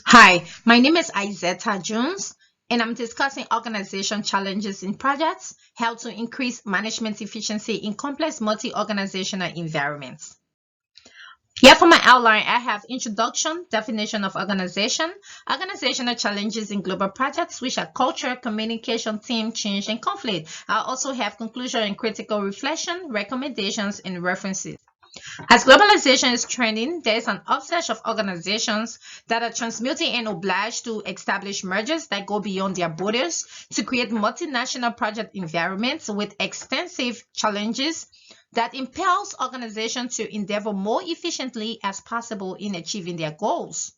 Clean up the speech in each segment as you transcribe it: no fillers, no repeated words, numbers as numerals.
Hi, my name is Izetta Jones, and I'm discussing organization challenges in projects, how to increase management efficiency in complex multi-organizational environments. Here for my outline, I have introduction, definition of organization, organizational challenges in global projects, which are culture, communication, team change, and conflict. I also have conclusion and critical reflection, recommendations, and references. As globalization is trending, there is an upsurge of organizations that are transmuting and obliged to establish mergers that go beyond their borders to create multinational project environments with extensive challenges that impels organizations to endeavor more efficiently as possible in achieving their goals.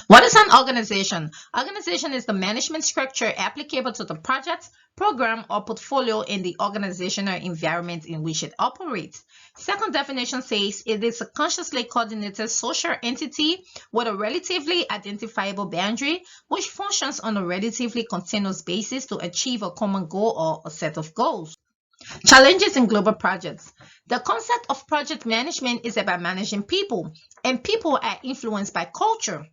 What is an organization? Organization is the management structure applicable to the project, program, or portfolio in the organizational environment in which it operates. Second definition says it is a consciously coordinated social entity with a relatively identifiable boundary which functions on a relatively continuous basis to achieve a common goal or a set of goals. Challenges in global projects. The concept of project management is about managing people, and people are influenced by culture.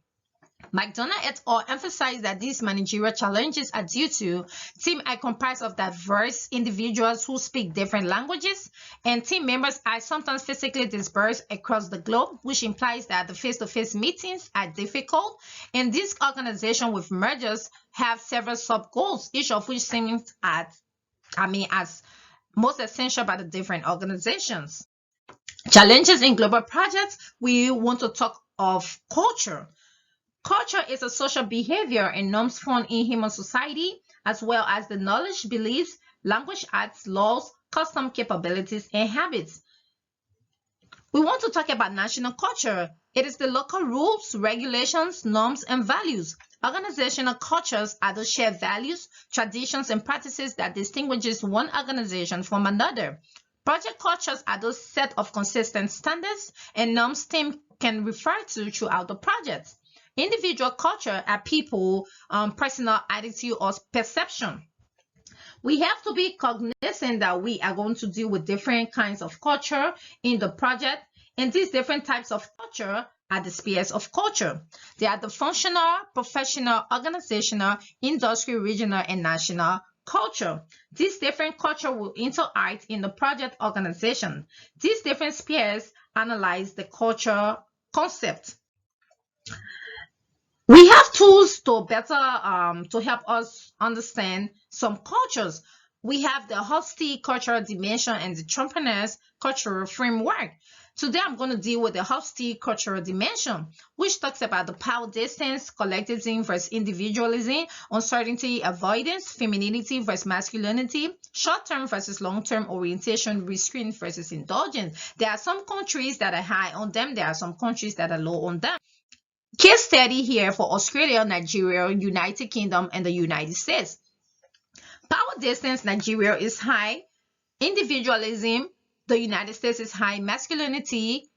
McDonough et al. Emphasized that these managerial challenges are due to teams are comprised of diverse individuals who speak different languages, and team members are sometimes physically dispersed across the globe, which implies that the face-to-face meetings are difficult. And this organization with mergers have several sub-goals, each of which seems as most essential by the different organizations. Challenges in global projects, we want to talk of culture. Culture is a social behavior and norms found in human society, as well as the knowledge, beliefs, language, arts, laws, custom capabilities, and habits. We want to talk about national culture. It is the local rules, regulations, norms, and values. Organizational cultures are the shared values, traditions, and practices that distinguishes one organization from another. Project cultures are those set of consistent standards and norms team can refer to throughout the project. Individual culture are people, personal attitude or perception. We have to be cognizant that we are going to deal with different kinds of culture in the project, and these different types of culture are the spheres of culture. They are the functional, professional, organizational, industrial, regional, and national culture. These different culture will interact in the project organization. These different spheres analyze the culture concept. We have tools to better to help us understand some cultures. We have the Hofstede cultural dimension and the Trumperners cultural framework. Today I'm going to deal with the Hofstede cultural dimension, which talks about the power distance, collectivism versus individualism, uncertainty avoidance, femininity versus masculinity, short-term versus long-term orientation, restraint versus indulgence. There are some countries that are high on them, there are some countries that are low on them. Case study here for Australia, Nigeria, United Kingdom, and the United States. Power distance, Nigeria is high. Individualism, the United States is high. Masculinity,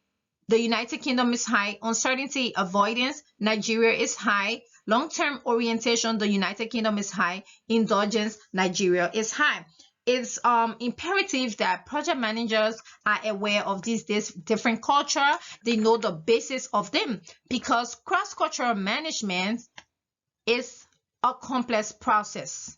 the United Kingdom is high. Uncertainty avoidance, Nigeria is high. Long-term orientation, the United Kingdom is high. Indulgence, Nigeria is high. It's imperative that project managers are aware of these different culture. They know the basis of them because cross-cultural management is a complex process.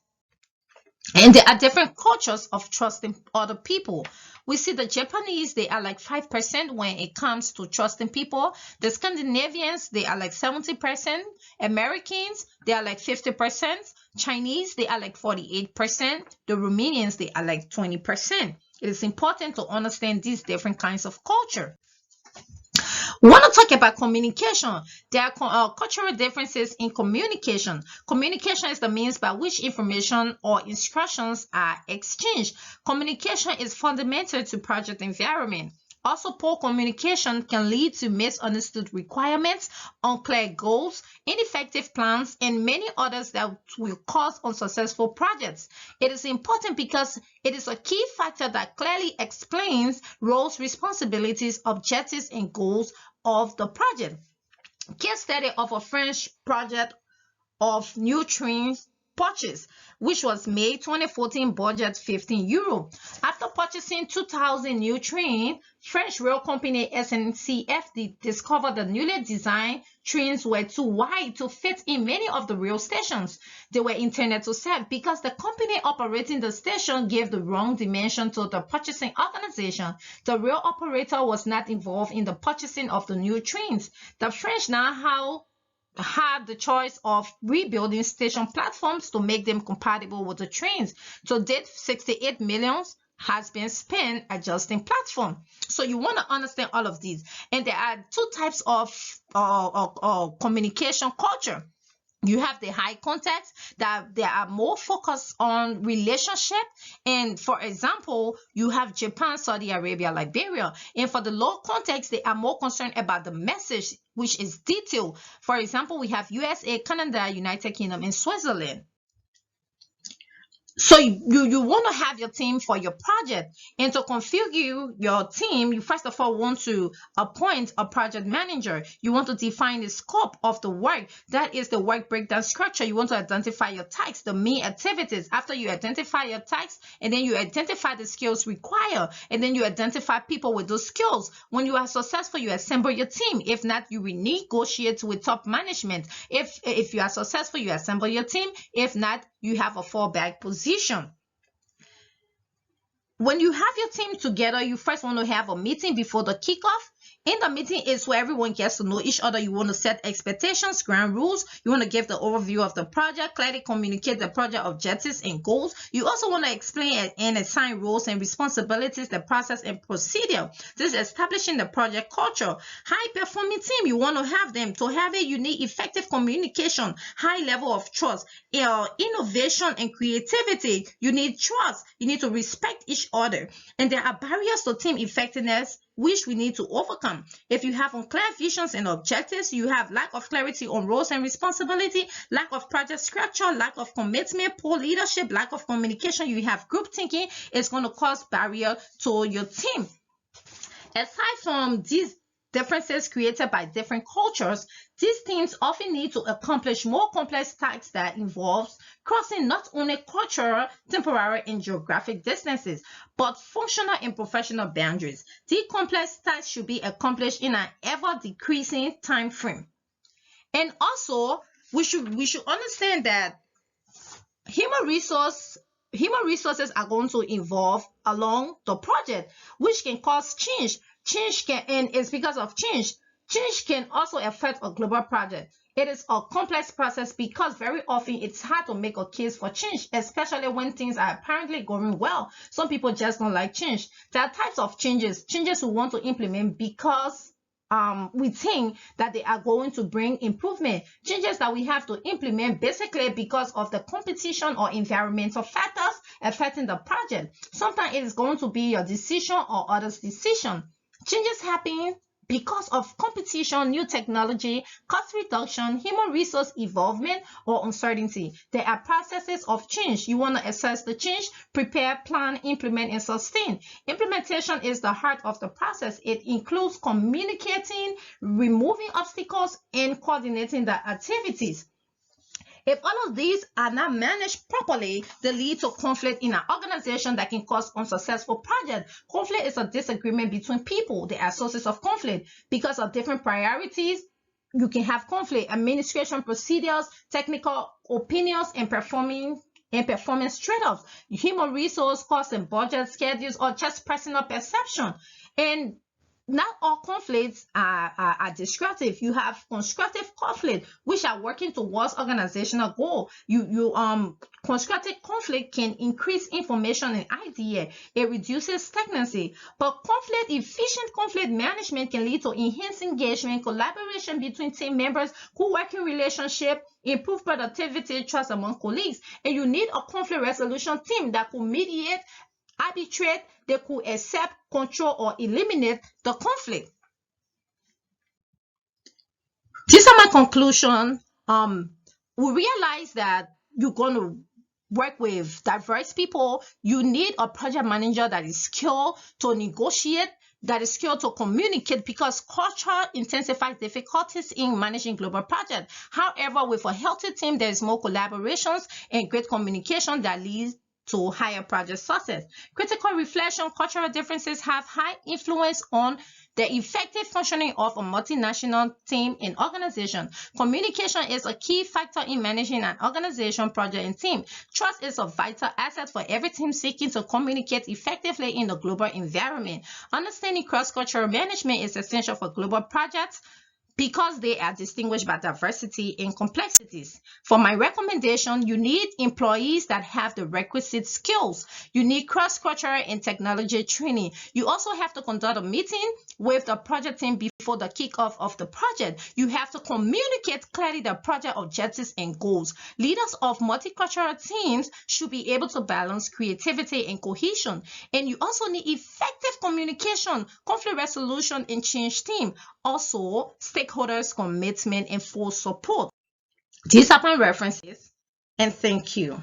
And there are different cultures of trusting other people. We see the Japanese, they are like 5% when it comes to trusting people. The Scandinavians, they are like 70%. Americans, they are like 50%. Chinese, they are like 48%. The Romanians, they are like 20%. It is important to understand these different kinds of culture. We want to talk about communication. There are cultural differences in communication. Communication is the means by which information or instructions are exchanged. Communication is fundamental to project environment. Also, poor communication can lead to misunderstood requirements, unclear goals, ineffective plans, and many others that will cause unsuccessful projects. It is important because it is a key factor that clearly explains roles, responsibilities, objectives, and goals of the project. Case study of a French project of nutrients purchase, which was May 2014, budget €15. After purchasing 2,000 new trains, French rail company SNCF discovered the newly designed trains were too wide to fit in many of the rail stations they were intended to serve because the company operating the station gave the wrong dimension to the purchasing organization. The rail operator was not involved in the purchasing of the new trains. The French now had the choice of rebuilding station platforms to make them compatible with the trains. To date, 68 million has been spent adjusting platform. So you want to understand all of these. And there are two types of communication culture. You have the high context that they are more focused on relationship. And for example, you have Japan, Saudi Arabia, Liberia. And for the low context, they are more concerned about the message, which is detailed. For example, we have USA, Canada, United Kingdom, and Switzerland. So you want to have your team for your project, and to configure your team, you first of all want to appoint a project manager. You want to define the scope of the work. That is the work breakdown structure. You want to identify your tasks, the main activities. After you identify your tasks, and then you identify the skills required, and then you identify people with those skills. When you are successful, you assemble your team. If not, you renegotiate with top management. If you are successful, you assemble your team. If not, you have a fallback position. When you have your team together, you first want to have a meeting before the kickoff. In the meeting is where everyone gets to know each other. You want to set expectations, ground rules. You want to give the overview of the project, clearly communicate the project objectives and goals. You also want to explain and assign roles and responsibilities, the process and procedure. This is establishing the project culture. High-performing team, you want to have them to have a unique, effective communication, high level of trust, innovation and creativity. You need trust. You need to respect each other. And there are barriers to team effectiveness which we need to overcome. If you have unclear visions and objectives, you have lack of clarity on roles and responsibility, lack of project structure, lack of commitment, poor leadership, lack of communication, you have group thinking, it's going to cause barrier to your team. Aside from these differences created by different cultures, these teams often need to accomplish more complex tasks that involves crossing not only cultural, temporal, and geographic distances, but functional and professional boundaries. These complex tasks should be accomplished in an ever-decreasing time frame. And also, we should understand that human resources are going to evolve along the project, which can cause change. And it's because of change. Change can also affect a global project. It is a complex process because very often it's hard to make a case for change, especially when things are apparently going well. Some people just don't like change. There are types of changes we want to implement because we think that they are going to bring improvement. Changes that we have to implement basically because of the competition or environmental factors affecting the project. Sometimes it is going to be your decision or others' decision. Changes happen because of competition, new technology, cost reduction, human resource involvement, or uncertainty. There are processes of change. You want to assess the change, prepare, plan, implement, and sustain. Implementation is the heart of the process. It includes communicating, removing obstacles, and coordinating the activities. If all of these are not managed properly, they lead to conflict in an organization that can cause unsuccessful projects. Conflict is a disagreement between people. There are sources of conflict because of different priorities. You can have conflict, administration procedures, technical opinions, and performance trade-offs, human resource costs and budget schedules, or just personal perception. And not all conflicts are destructive. You have constructive conflict, which are working towards organizational goal. Constructive conflict can increase information and idea. It reduces stagnancy. But efficient conflict management can lead to enhanced engagement, collaboration between team members, co-working relationship, improve productivity, trust among colleagues. And you need a conflict resolution team that could mediate, arbitrate, they could accept, control, or eliminate the conflict. These are my conclusions. We realize that you're going to work with diverse people. You need a project manager that is skilled to negotiate, that is skilled to communicate, because culture intensifies difficulties in managing global projects. However, with a healthy team, there is more collaborations and great communication that leads to higher project success. Critical reflection: cultural differences have high influence on the effective functioning of a multinational team and organization. Communication is a key factor in managing an organization, project, and team. Trust is a vital asset for every team seeking to communicate effectively in the global environment. Understanding cross-cultural management is essential for global projects because they are distinguished by diversity and complexities. For my recommendation, you need employees that have the requisite skills. You need cross-cultural and technology training. You also have to conduct a meeting with the project team before the kickoff of the project. You have to communicate clearly the project objectives and goals. Leaders of multicultural teams should be able to balance creativity and cohesion. And you also need effective communication, conflict resolution, and change team. Also, stakeholders' commitment and full support. These are my references, and thank you.